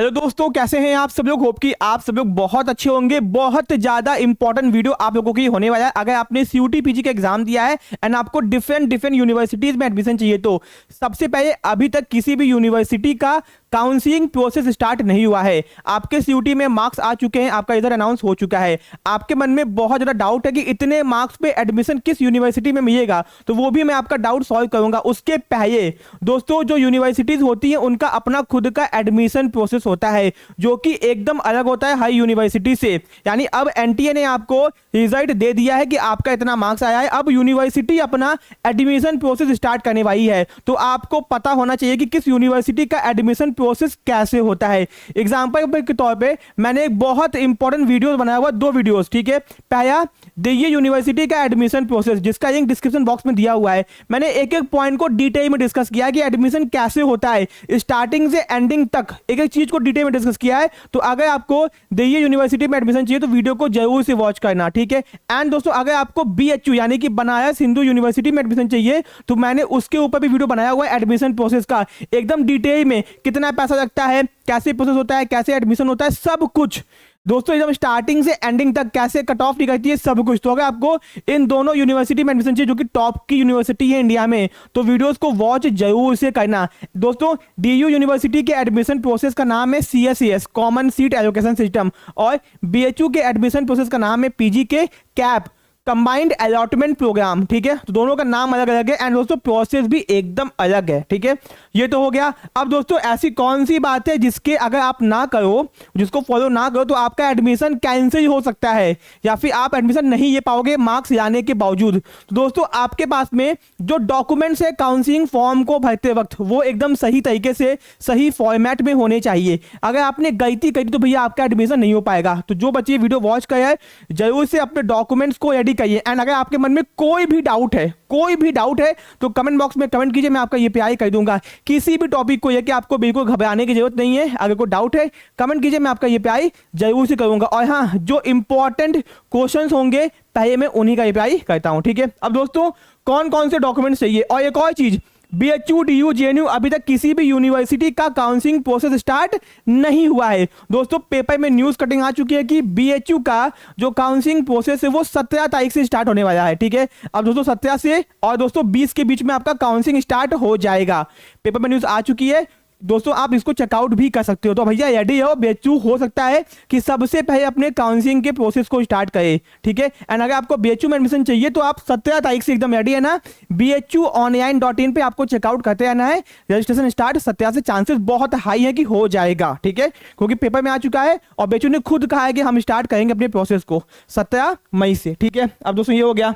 Hello दोस्तों, कैसे हैं आप सब लोग। होप कि आप सब लोग बहुत अच्छे होंगे। बहुत ज्यादा इंपॉर्टेंट वीडियो आप लोगों की होने वाला है। अगर आपने सीयूटी पीजी का एग्जाम दिया है एंड आपको डिफरेंट डिफरेंट यूनिवर्सिटीज में एडमिशन चाहिए, तो सबसे पहले अभी तक किसी भी यूनिवर्सिटी का काउंसलिंग प्रोसेस स्टार्ट नहीं हुआ है। आपके सीयूटी में मार्क्स आ चुके हैं, आपका इधर अनाउंस हो चुका है। आपके मन में बहुत ज्यादा डाउट है कि इतने मार्क्स पे एडमिशन किस यूनिवर्सिटी में मिलेगा, तो वो भी मैं आपका डाउट सॉल्व करूंगा। उसके पहले दोस्तों, जो यूनिवर्सिटीज होती हैं उनका अपना खुद का एडमिशन प्रोसेस होता है, जो कि एकदम अलग होता है हाई यूनिवर्सिटी से। यानी अब एनटीए ने आपको रिजल्ट दे दिया है कि आपका इतना मार्क्स आया है, अब यूनिवर्सिटी अपना एडमिशन प्रोसेस स्टार्ट करने वाली है। तो आपको पता होना चाहिए कि किस यूनिवर्सिटी का एडमिशन प्रोसेस कैसे होता है। एग्जांपल के तौर पे मैंने एक बहुत इंपॉर्टेंट वीडियो बनाया हुआ, दो वीडियोस, ठीक है। पहला दिल्ली यूनिवर्सिटी का एडमिशन प्रोसेस, जिसका लिंक डिस्क्रिप्शन बॉक्स में दिया हुआ है। मैंने एक एक पॉइंट को डिटेल में डिस्कस किया है कि एडमिशन कैसे होता है, स्टार्टिंग से एंडिंग तक एक एक चीज को डिटेल में डिस्कस किया है। तो अगर आपको दिल्ली यूनिवर्सिटी में एडमिशन चाहिए तो वीडियो को जरूर से वॉच करना, ठीक है। एंड दोस्तों, अगर आपको बीएचयू यानी कि बनारस हिंदू यूनिवर्सिटी में एडमिशन चाहिए, तो मैंने उसके ऊपर भी वीडियो बनाया हुआ है एडमिशन प्रोसेस का, एकदम डिटेल में। कितना पैसा लगता है, कैसे प्रोसेस होता है, कैसे एडमिशन होता है, सब कुछ दोस्तों एकदम स्टार्टिंग से एंडिंग तक, कैसे कट ऑफ निकलती है, सब कुछ। तो अगर आपको इन दोनों यूनिवर्सिटी में एडमिशन चाहिए जो कि टॉप की यूनिवर्सिटी है इंडिया में, तो वीडियोस को वॉच जरूर से करना। दोस्तों, डीयू यूनिवर्सिटी के एडमिशन प्रोसेस का नाम है CSCS, common seat allocation system, और बीएचयू के एडमिशन प्रोसेस का नाम है पीजी के कैप, कंबाइंड अलॉटमेंट प्रोग्राम, ठीक है। तो दोनों का नाम अलग अलग है एंड दोस्तों प्रोसेस भी एकदम अलग है, ठीक है। ये तो हो गया। अब दोस्तों, ऐसी कौन सी बात है जिसके अगर आप ना करो, जिसको फॉलो ना करो, तो आपका एडमिशन कैंसिल हो सकता है या फिर आप एडमिशन नहीं ले पाओगे मार्क्स लाने के बावजूद। तो दोस्तों, आपके पास में जो डॉक्यूमेंट्स है काउंसलिंग फॉर्म को भरते वक्त, वो एकदम सही तरीके से सही फॉर्मेट में होने चाहिए। अगर आपने गलती करी तो भैया आपका एडमिशन नहीं हो पाएगा। तो जो बच्चे वीडियो वॉच कर है, जरूर से अपने डॉक्यूमेंट्स को रेडी करिए। एंड अगर आपके मन में कोई भी डाउट है तो कमेंट बॉक्स में कमेंट कीजिए, मैं आपका ये रिप्लाई कर दूंगा। किसी भी टॉपिक को ये कि आपको बिल्कुल घबराने की जरूरत नहीं है। अगर कोई डाउट है कमेंट कीजिए, मैं आपका ये रिप्लाई जरूर से करूंगा। और हाँ, जो इंपॉर्टेंट क्वेश्चंस होंगे पहले मैं उन्हीं का रिप्लाई करता हूं, ठीक है। अब दोस्तों, कौन कौन से डॉक्यूमेंट्स चाहिए, और एक और चीज, बीएचयू, डीयू, जेएनयू अभी तक किसी भी यूनिवर्सिटी का काउंसलिंग प्रोसेस स्टार्ट नहीं हुआ है। दोस्तों, पेपर में न्यूज कटिंग आ चुकी है कि बीएचयू का जो काउंसलिंग प्रोसेस है वो 17 तारीख से स्टार्ट होने वाला है, ठीक है। अब दोस्तों 17 से और दोस्तों 20 के बीच में आपका काउंसलिंग स्टार्ट हो जाएगा। पेपर में न्यूज आ चुकी है दोस्तों, आप इसको चेकआउट भी कर सकते हो। तो भैया रेडी हो, बीएचयू हो सकता है कि सबसे पहले अपने काउंसलिंग के प्रोसेस को स्टार्ट करे, ठीक है। एंड अगर आपको बीएचयू में एडमिशन चाहिए तो आप 17 तारीख से एकदम रेडी है ना, BHUonline.in पे आपको चेकआउट करते रहना है। रजिस्ट्रेशन स्टार्ट 17 से चांसेस बहुत हाई है कि हो जाएगा, ठीक है, क्योंकि पेपर में आ चुका है और बीएचयू ने खुद कहा है कि हम स्टार्ट करेंगे अपने प्रोसेस को 17 मई से, ठीक है। अब दोस्तों, ये हो गया।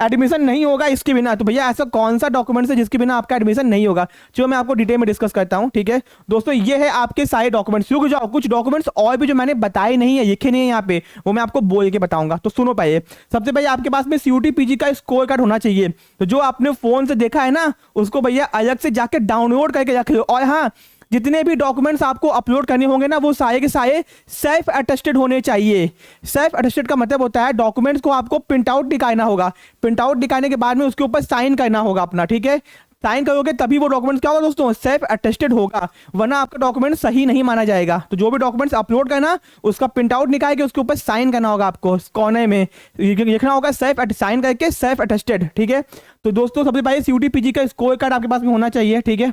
एडमिशन नहीं होगा इसके बिना, तो भैया ऐसा कौन सा डॉक्यूमेंट्स है जिसके बिना आपका एडमिशन नहीं होगा, जो मैं आपको डिटेल में डिस्कस करता हूं, ठीक है। दोस्तों, ये है आपके सारे डॉक्यूमेंट्स। रुक जाओ, कुछ डॉक्यूमेंट्स और भी जो मैंने बताए नहीं है, लिखे नहीं है यहाँ पे, वो मैं आपको बोल के बताऊंगा। तो सुनो, पहले सबसे पहले आपके पास में सीयूटी पीजी का स्कोर कार्ड होना चाहिए। तो जो आपने फोन से देखा है ना, उसको भैया अलग से जाके डाउनलोड करके रख लो। और हाँ, जितने भी डॉक्यूमेंट्स आपको अपलोड करने होंगे ना, वो सारे के सारे सेल्फ अटेस्टेड होने चाहिए। सेल्फ अटेस्टेड का मतलब होता है डॉक्यूमेंट्स को आपको प्रिंट आउट दिखाना होगा। प्रिंट आउट दिखाने के बाद में उसके ऊपर साइन करना होगा अपना, ठीक है। साइन करोगे तभी वो डॉक्यूमेंट्स क्या होगा दोस्तों, सेल्फ अटेस्टेड होगा, वरना आपका डॉक्यूमेंट सही नहीं माना जाएगा। तो जो भी डॉक्यूमेंट्स अपलोड करना, उसका प्रिंट आउट निकाल के उसके ऊपर साइन करना होगा। आपको कॉर्नर में लिखना होगा सेल्फ साइन करके सेल्फ अटेस्टेड, ठीक है। तो दोस्तों, सबसे पहले सीयूटी पीजी का स्कोर कार्ड आपके पास में होना चाहिए, ठीक है।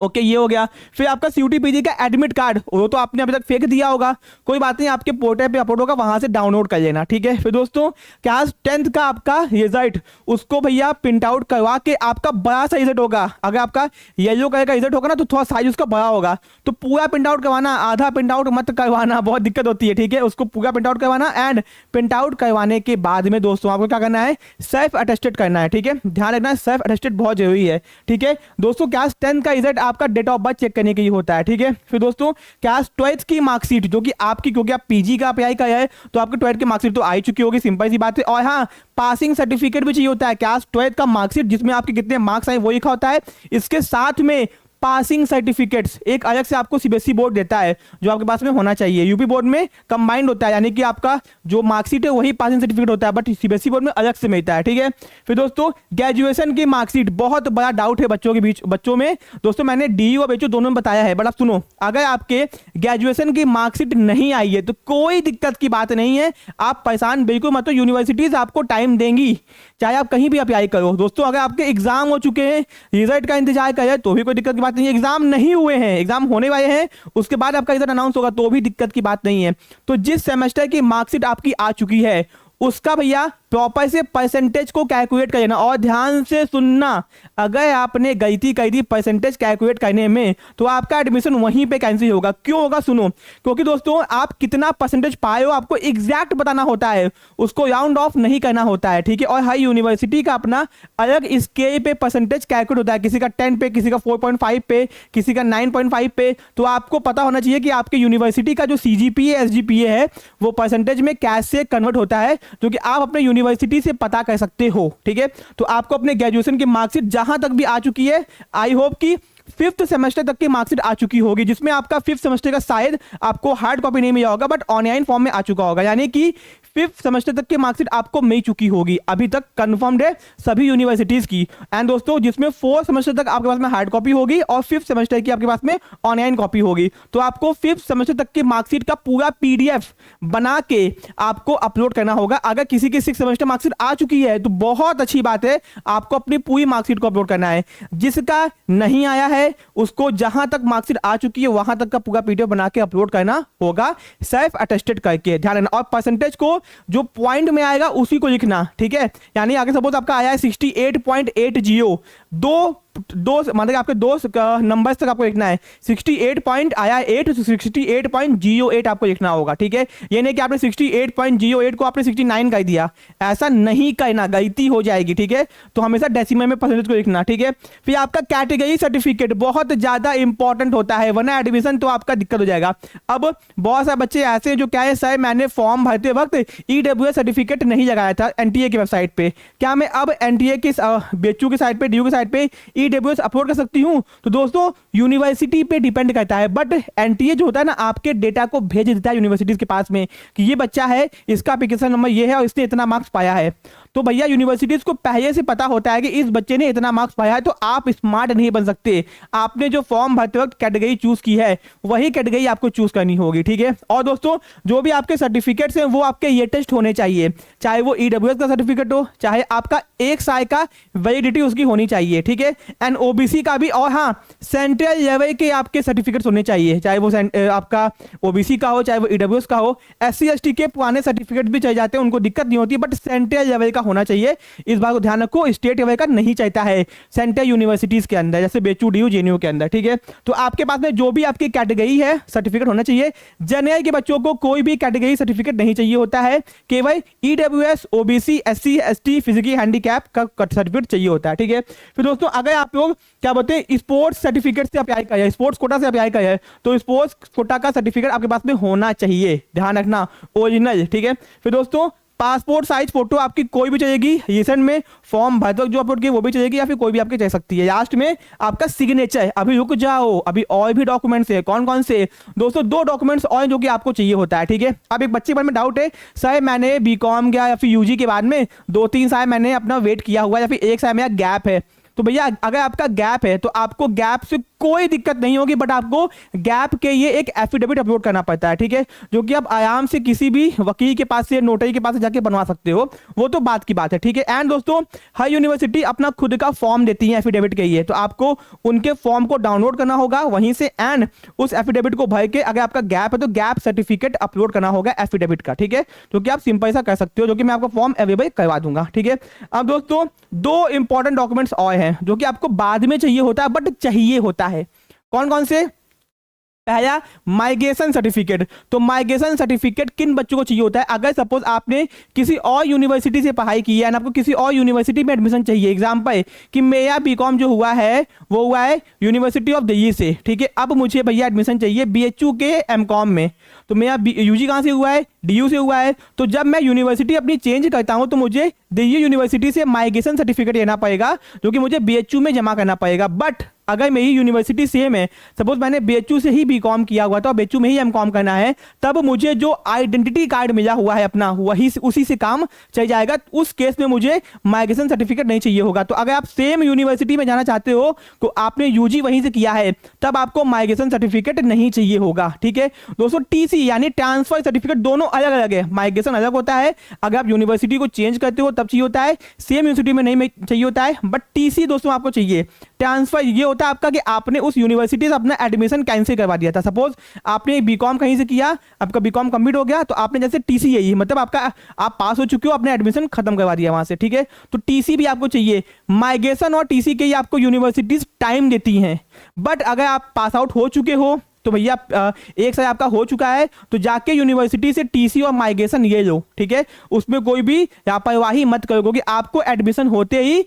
ओके, ये हो गया। फिर आपका सीयूटी पीजी का एडमिट कार्ड, वो तो आपने अभी तक फेंक दिया होगा, कोई बात नहीं, आपके पोर्टल पे अपलोड होगा, वहां से डाउनलोड कर लेना, ठीक है। फिर दोस्तों, क्लास 10th का आपका रिजल्ट, उसको भैया प्रिंट आउट करवा के, आपका बड़ा सा रिजल्ट होगा। अगर आपका येलो कलर का रिजल्ट होगा ना, तो थोड़ा साइज उसका बड़ा होगा, तो पूरा प्रिंट आउट करवाना, आधा प्रिंट आउट मत करवाना, बहुत दिक्कत होती है, ठीक है। उसको पूरा प्रिंट आउट करवाना। एंड प्रिंट आउट करवाने के बाद में दोस्तों आपको क्या करना है, सेल्फ अटेस्टेड करना है, ठीक है। ध्यान रखना, सेल्फ अटेस्टेड बहुत जरूरी है, ठीक है। दोस्तों, क्लास 10 का रिजल्ट आपका डेट ऑफ बर्थ चेक करने के लिए होता है, ठीक है। फिर दोस्तों, क्लास 12th की मार्कशीट, जो कि आपकी, क्योंकि आप पीजी का अप्लाई किया है तो आपकी 12th की मार्कशीट तो आई चुकी होगी, सिंपल सी बात है। और हाँ, पासिंग सर्टिफिकेट भी चाहिए होता है, क्लास 12th का मार्कशीट जिसमें आपके कितने मार्क्स आए वो लिखा होता है। इसके साथ में पासिंग सर्टिफिकेट्स एक अलग से आपको सीबीएसई बोर्ड देता है, जो आपके पास में होना चाहिए। यूपी बोर्ड में कंबाइंड होता है, यानी कि आपका जो मार्कशीट है वही पासिंग सर्टिफिकेट होता है, बट सीबीएसई बोर्ड में अलग से मिलता है, ठीक है। फिर दोस्तों ग्रेजुएशन की मार्कशीट, बहुत बड़ा डाउट है बच्चों में दोस्तों, मैंने डीयू और बीएचयू दोनों में बताया है, बट आप सुनो, अगर आपके ग्रेजुएशन की मार्कशीट नहीं आई है तो कोई दिक्कत की बात नहीं है, आप परेशान बिल्कुल मत हो, यूनिवर्सिटीज आपको टाइम देंगी, चाहे आप कहीं भी अप्लाई करो। दोस्तों अगर आपके एग्जाम हो चुके हैं, रिजल्ट का इंतजार कर रहे हैं, तो भी कोई दिक्कत की बात नहीं है। एग्जाम नहीं हुए हैं, एग्जाम होने वाले हैं, उसके बाद आपका रिजल्ट अनाउंस होगा, तो भी दिक्कत की बात नहीं है। तो जिस सेमेस्टर की मार्कशीट आपकी आ चुकी है उसका भैया प्रॉपर से परसेंटेज को कैलकुलेट कर लेना, और ध्यान से सुनना, अगर आपने गलती कर दी परसेंटेज कैलकुलेट करने में तो आपका एडमिशन वहीं पे कैंसिल होगा। क्यों होगा सुनो, क्योंकि दोस्तों आप कितना परसेंटेज पाए हो आपको एग्जैक्ट बताना होता है, उसको राउंड ऑफ नहीं करना होता है, ठीक है। और हर यूनिवर्सिटी का अपना अलग स्केल पे परसेंटेज कैलकुलेट होता है, किसी का 10 पे, किसी का 4.5 पे, किसी का 9.5 पे। तो आपको पता होना चाहिए कि आपके यूनिवर्सिटी का जो सीजीपीए एसजीपीए है वो परसेंटेज में कैसे कन्वर्ट होता है, जो कि आप अपने यूनिवर्सिटी से पता कर सकते हो, ठीक है। तो आपको अपने ग्रेजुएशन की मार्कशीट जहां तक भी आ चुकी है, आई होप कि 5th सेमेस्टर तक की मार्कशीट आ चुकी होगी, जिसमें आपका 5th सेमेस्टर का शायद आपको हार्ड कॉपी नहीं मिला होगा, बट ऑनलाइन फॉर्म में आ चुका होगा, यानी कि 5th सेमेस्टर तक की मार्कशीट आपको मिल चुकी होगी, अभी तक कंफर्म्ड है सभी यूनिवर्सिटीज की। एंड दोस्तों जिसमें 4th सेमेस्टर तक आपके पास में हार्ड कॉपी होगी और 5th सेमेस्टर की आपके पास में ऑनलाइन कॉपी होगी। तो आपको 5th सेमेस्टर तक की मार्कशीट का पूरा पीडीएफ बना के आपको अपलोड करना होगा। अगर किसी की 6th सेमेस्टर मार्कशीट आ चुकी है तो बहुत अच्छी बात है, आपको अपनी पूरी मार्कशीट को अपलोड करना है। जिसका नहीं आया है उसको जहां तक मार्कशीट आ चुकी है वहां तक का पूरा पीडीएफ बना के अपलोड करना होगा, सेल्फ अटेस्टेड करके, ध्यान रखना। और परसेंटेज को जो पॉइंट में आएगा उसी को लिखना, ठीक है। यानी आगे सपोज आपका आया है 68.80, दो मतलब आपके दो नंबर्स तक आपको लिखना है, 68 पॉइंट आया है 8 तो 68.08 आपको लिखना होगा, ठीक है। ये नहीं कि आपने 68.08 को आपने 69 कर दिया, ऐसा नहीं करना, गलती हो जाएगी, ठीक है। तो हमेशा डेसिमल में परसेंटेज को लिखना, ठीक है। फिर आपका कैटेगरी सर्टिफिकेट बहुत ज्यादा इंपॉर्टेंट होता है, वरना एडमिशन तो आपका दिक्कत हो जाएगा। अब बहुत सारे बच्चे ऐसे जो क्या है, सर मैंने फॉर्म भरते वक्त ईडब्ल्यूएस सर्टिफिकेट नहीं लगाया था एनटीए की वेबसाइट पे, क्या मैं अब एनटीए की बीएचयू की साइट पे, डीयू की साइट पे ईडब्ल्यूएस अपलोड कर सकती हूं? तो दोस्तों यूनिवर्सिटी पे डिपेंड करता है, बट एनटीए जो होता है ना आपके डेटा को भेज देता है यूनिवर्सिटीज के पास में कि ये बच्चा है, इसका एप्लीकेशन नंबर ये है और इसने इतना मार्क्स पाया है। तो भैया यूनिवर्सिटीज को पहले से पता होता है कि इस बच्चे ने इतना मार्क्स पाया है, तो आप स्मार्ट नहीं बन सकते। आपने जो फॉर्म भरते वक्त कैटेगरी चूज की है वही कैटेगरी आपको चूज करनी होगी, ठीक है। और दोस्तों जो भी आपके सर्टिफिकेट्स हैं वो आपके ये टेस्ट होने चाहिए, चाहे वो ईडब्ल्यूएस का सर्टिफिकेट हो, चाहे आपका 1 साल का वैलिडिटी उसकी होनी चाहिए, ठीक है। एंड ओबीसी का भी, और हाँ सेंट्रल लेवल के आपके सर्टिफिकेट्स होने चाहिए, चाहे वो आपका ओबीसी का हो चाहे वो ईडब्ल्यूएस का हो। एससी एसटी के पुराने सर्टिफिकेट भी चल जाते हैं, उनको दिक्कत नहीं होती, बट सेंट्रल लेवल का होना चाहिए, इस बात को ध्यान रखो। स्टेट लेवल का नहीं चाहता है सेंट्रल यूनिवर्सिटीज के अंदर, जैसे बीएचयू डीयू जेएनयू के अंदर, ठीक है। तो आपके पास में जो भी आपकी कैटेगरी है सर्टिफिकेट होना चाहिए। जनरल के बच्चों को कोई भी कैटेगरी सर्टिफिकेट नहीं चाहिए होता है, केवल EWS OBC SC ST physically handicap का सर्टिफिकेट चाहिए होता है, ठीक है। फिर दोस्तों अगर आप लोग क्या बोलते हैं स्पोर्ट्स सर्टिफिकेट से अप्लाई करें, स्पोर्ट्स कोटा से अप्लाई करें, तो स्पोर्ट्स कोटा का सर्टिफिकेट आपके पास में होना चाहिए, ध्यान रखना, ओरिजिनल, ठीक है। फिर दोस्तों पासपोर्ट साइज फोटो आपकी कोई भी चाहिएगी, रिसेंट में फॉर्म भरते वक्त जो अपलोड किए वो भी चाहिएगी, या फिर कोई भी आपकी चाहिए सकती है। लास्ट में आपका सिग्नेचर, अभी रुक जाओ, अभी और भी डॉक्यूमेंट्स है। कौन कौन से दोस्तों? 2 डॉक्यूमेंट्स और जो कि आपको चाहिए होता है, ठीक है। अब एक बच्चे के बारे में डाउट है, सर मैंने बीकॉम किया या फिर यूजी के बाद में 2-3 साल मैंने अपना वेट किया हुआ, या फिर 1 साल मेरा गैप है। तो भैया अगर आपका गैप है तो आपको गैप से कोई दिक्कत नहीं होगी, बट आपको गैप के ये एक एफिडेविट अपलोड करना पड़ता है, ठीक है, जो कि आप आराम से किसी भी वकील के पास से, नोटरी के पास से जाके बनवा सकते हो, वो तो बात की बात है, ठीक है। एंड दोस्तों हर यूनिवर्सिटी अपना खुद का फॉर्म देती है एफिडेविट के लिए, तो आपको उनके फॉर्म को डाउनलोड करना होगा वहीं से, एंड उस एफिडेविट को भर के अगर आपका गैप है तो गैप सर्टिफिकेट अपलोड करना होगा एफिडेविट का, ठीक है, जो कि आप सिंपल सा कर सकते हो, जो कि मैं आपको फॉर्म अवेलेबल करवा दूंगा, ठीक है। अब दोस्तों 2 इंपॉर्टेंट डॉक्यूमेंट्स और हैं जो कि आपको बाद में चाहिए होता है, बट चाहिए होता है। कौन कौन से? पहला माइग्रेशन सर्टिफिकेट। तो माइग्रेशन सर्टिफिकेट किन बच्चों को चाहिए होता है? अगर सपोज आपने किसी और यूनिवर्सिटी से पढ़ाई की है, आपको किसी और यूनिवर्सिटी में एडमिशन चाहिए, एग्जांपल कि मेरा बीकॉम जो हुआ है वो हुआ है यूनिवर्सिटी ऑफ दिल्ली से, ठीक है। अब मुझे भैया एडमिशन चाहिए बीएचयू के एमकॉम में, तो मेरा यूजी कहाँ से हुआ है? डीयू से हुआ है। तो जब मैं यूनिवर्सिटी अपनी चेंज करता हूं तो मुझे दिल्ली यूनिवर्सिटी से माइग्रेशन सर्टिफिकेट लेना पड़ेगा, जो कि मुझे बीएचयू में जमा करना पड़ेगा। बट अगर मेरी यूनिवर्सिटी सेम है, सपोज मैंने BHU से ही BCom किया हुआ था और BHU में ही MCom करना है, तब मुझे जो आइडेंटिटी कार्ड मिला हुआ है अपना, वही उसी से काम चल जाएगा। उस केस में मुझे माइग्रेशन सर्टिफिकेट नहीं चाहिए होगा। तो अगर आप सेम यूनिवर्सिटी में जाना चाहते हो तो आपने यूजी वहीं से किया है, तब आपको माइग्रेशन सर्टिफिकेट नहीं चाहिए होगा। ठीक है दोस्तों, टीसी यानी ट्रांसफर सर्टिफिकेट दोनों अलग अलग है, माइग्रेशन अलग होता है। अगर आप यूनिवर्सिटी को चेंज करते हो तब चाहिए होता है, सेम यूनिवर्सिटी में नहीं चाहिए होता है। बट टीसी दोस्तों आपको चाहिए। ट्रांसफर ये होता है आपका कि आपने उस यूनिवर्सिटी से अपना एडमिशन कैंसिल करवा दिया था। सपोज आपने BCom कहीं से किया, आपका BCom कंप्लीट हो गया, तो आपने जैसे टीसी यही मतलब आपका आप पास हो चुके हो, अपने एडमिशन खत्म करवा दिया वहां से। ठीक है, तो टीसी भी आपको चाहिए। माइग्रेशन और टीसी के ही आपको यूनिवर्सिटीज टाइम देती हैं। बट अगर आप पास आउट हो चुके हो तो भैया एक साल आपका हो चुका है, तो जाके यूनिवर्सिटी से टीसी और माइग्रेशन ये लो। ठीक है, उसमें कोई भी लापरवाही मत करो, क्योंकि आपको एडमिशन होते ही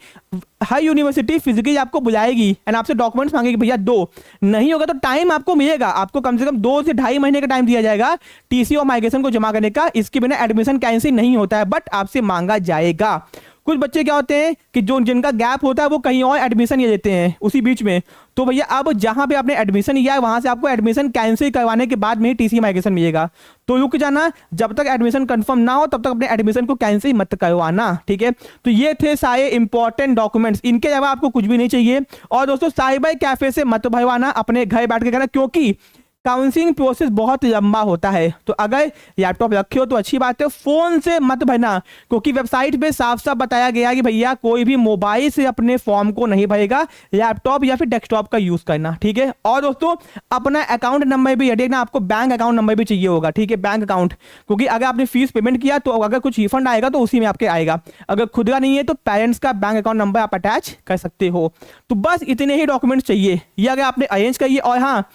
हर यूनिवर्सिटी फिजिकली आपको बुलाएगी एंड आपसे डॉक्यूमेंट्स मांगेगी, भैया दो। नहीं होगा तो टाइम आपको मिलेगा, आपको कम से कम 2 से 2.5 महीने का टाइम दिया जाएगा टीसी और माइग्रेशन को जमा करने का। इसके बिना एडमिशन कैंसिल नहीं होता है, बट आपसे मांगा जाएगा। कुछ बच्चे क्या होते हैं कि जो जिनका गैप होता है वो कहीं और एडमिशन ये लेते हैं उसी बीच में, तो भैया अब जहां पे आपने एडमिशन लिया है वहां से आपको एडमिशन कैंसिल करवाने के बाद में ही टीसी माइग्रेशन मिलेगा। तो रुक जाना, जब तक एडमिशन कंफर्म ना हो तब तक अपने एडमिशन को कैंसिल मत करवाना। ठीक है, तो ये थे सारे इंपॉर्टेंट डॉक्यूमेंट्स, इनके अलावा आपको कुछ भी नहीं चाहिए। और दोस्तों साइबर कैफे से मत भरवाना, अपने घर बैठ के करना, क्योंकि काउंसलिंग प्रोसेस बहुत लंबा होता है। तो अगर लैपटॉप रखे हो तो अच्छी बात है, फोन से मत भरना, क्योंकि वेबसाइट पे साफ साफ बताया गया कि भैया कोई भी मोबाइल से अपने फॉर्म को नहीं भरेगा, लैपटॉप या फिर डेस्कटॉप का यूज करना। ठीक है, और दोस्तों अपना अकाउंट नंबर भी देखना, आपको बैंक अकाउंट नंबर भी चाहिए होगा। ठीक है, बैंक अकाउंट, क्योंकि अगर आपने फीस पेमेंट किया तो अगर कुछ रिफंड आएगा तो उसी में आपके आएगा। अगर खुद का नहीं है तो पेरेंट्स का बैंक अकाउंट नंबर आप अटैच कर सकते हो। तो बस इतने ही डॉक्यूमेंट्स चाहिए, ये अगर आपने अरेंज करिए। और हाँ,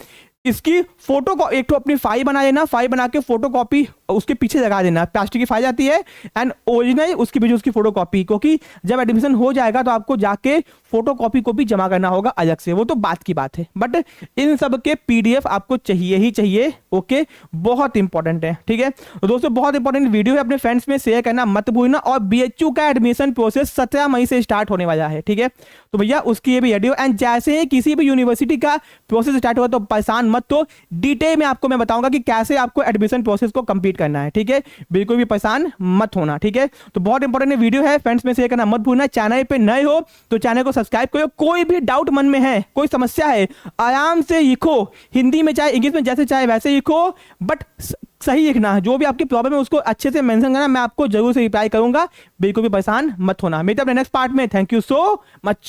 इसकी फोटो को एक तो अपनी फाइल बना लेना, फाइल बना के फोटो कॉपी उसके पीछे लगा देना। प्लास्टिक की फाइल आती है एंड ओरिजिनल उसके पीछे उसकी फोटो कॉपी, क्योंकि जब एडमिशन हो जाएगा तो आपको जाके फोटो कॉपी को भी जमा करना होगा अलग से, वो तो बात की बात है। बट इन सब के PDF आपको चाहिए ही चाहिए। ओके, बहुत इंपॉर्टेंट है। ठीक है, तो दोस्तों बहुत इंपॉर्टेंट वीडियो है, अपने फ्रेंड्स में शेयर करना मत भूलना। और BHU का एडमिशन प्रोसेस 17 मई से स्टार्ट होने वाला है। ठीक है, तो भैया उसकी ये भी वीडियो, एंड जैसे ही किसी भी यूनिवर्सिटी का प्रोसेस स्टार्ट होगा तो परेशान मत, तो डिटेल में आपको मैं बताऊंगा कि कैसे आपको एडमिशन प्रोसेस को कंप्लीट करना है। ठीक है, बिल्कुल भी परेशान मत होना। ठीक है, तो बहुत इंपॉर्टेंट वीडियो है, फ्रेंड्स में शेयर करना मत भूलना। चैनल पे नए हो तो चैनल को सब्सक्राइब करो। कोई भी डाउट मन में है, कोई समस्या है, आराम से लिखो, हिंदी में चाहे इंग्लिश में, जैसे चाहे वैसे लिखो, बट सही लिखना। जो भी आपकी प्रॉब्लम है उसको अच्छे से मेंशन करना, मैं आपको जरूर से रिप्लाई करूंगा। बिल्कुल भी परेशान मत होना। मिलते हैं अपने नेक्स्ट पार्ट में। Thank you so much.